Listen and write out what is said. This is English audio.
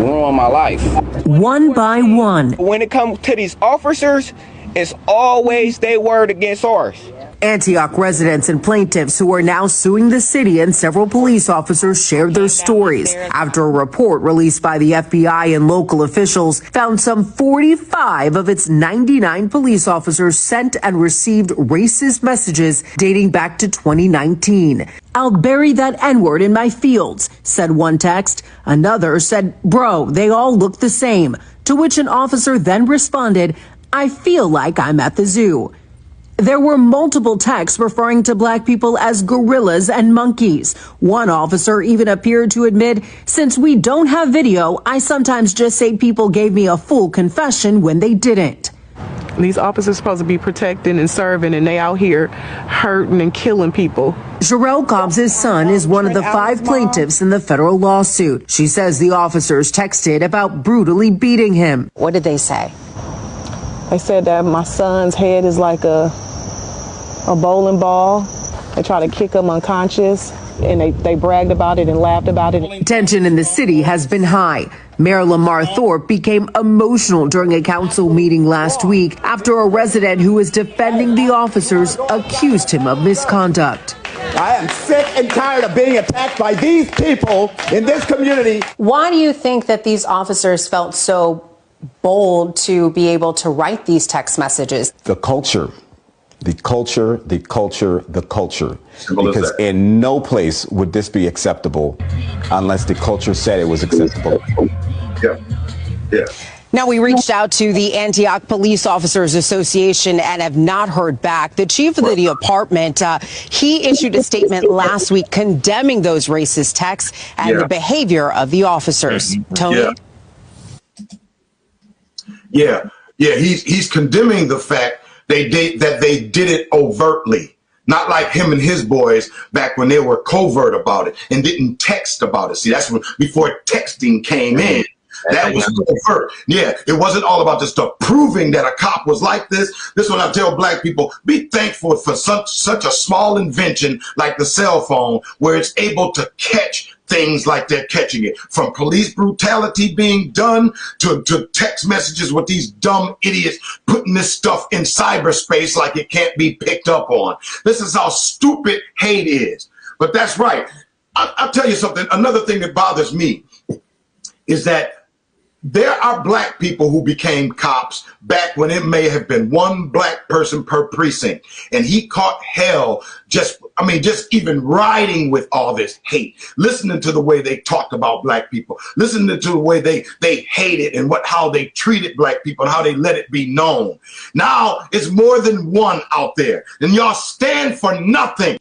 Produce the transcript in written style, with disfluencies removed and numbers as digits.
ruin my life. One by one. When it comes to these officers, it's always their word against ours. Antioch residents and plaintiffs who are now suing the city and several police officers shared their stories after a report released by the FBI and local officials found some 45 of its 99 police officers sent and received racist messages dating back to 2019. "I'll bury that N-word in my fields," said one text. Another said, "Bro, they all look the same," to which an officer then responded, "I feel like I'm at the zoo." There were multiple texts referring to black people as gorillas and monkeys. One officer even appeared to admit, "Since we don't have video, I sometimes just say people gave me a full confession when they didn't." These officers are supposed to be protecting and serving, and they out here hurting and killing people. Jarrell Cobbs' son is one of the 5 plaintiffs in the federal lawsuit. She says the officers texted about brutally beating him. What did they say? They said that my son's head is like a bowling ball. They try to kick him unconscious, and they bragged about it and laughed about it. Tension in the city has been high. Mayor Lamar Thorpe became emotional during a council meeting last week after a resident who was defending the officers accused him of misconduct. I am sick and tired of being attacked by these people in this community. Why do you think that these officers felt so bold to be able to write these text messages? The culture. Because in no place would this be acceptable unless the culture said it was acceptable. Yeah. Now, we reached out to the Antioch Police Officers Association and have not heard back. The chief of the department, he issued a statement last week condemning those racist texts and the behavior of the officers. Tony? Yeah, he's condemning the fact that they did it overtly, not like him and his boys back when they were covert about it and didn't text about it. See, that's when, before texting came in. That was covert. Yeah, it wasn't all about just proving that a cop was like this. This one I tell black people, be thankful for such a small invention like the cell phone, where it's able to catch things like they're catching it, from police brutality being done to text messages with these dumb idiots putting this stuff in cyberspace like it can't be picked up on. This is how stupid hate is. But that's right. I'll tell you something. Another thing that bothers me is that there are black people who became cops back when it may have been one black person per precinct, and he caught hell just even riding with all this hate, listening to the way they talked about black people, listening to the way they hated and how they treated black people and how they let it be known. Now it's more than one out there, and y'all stand for nothing.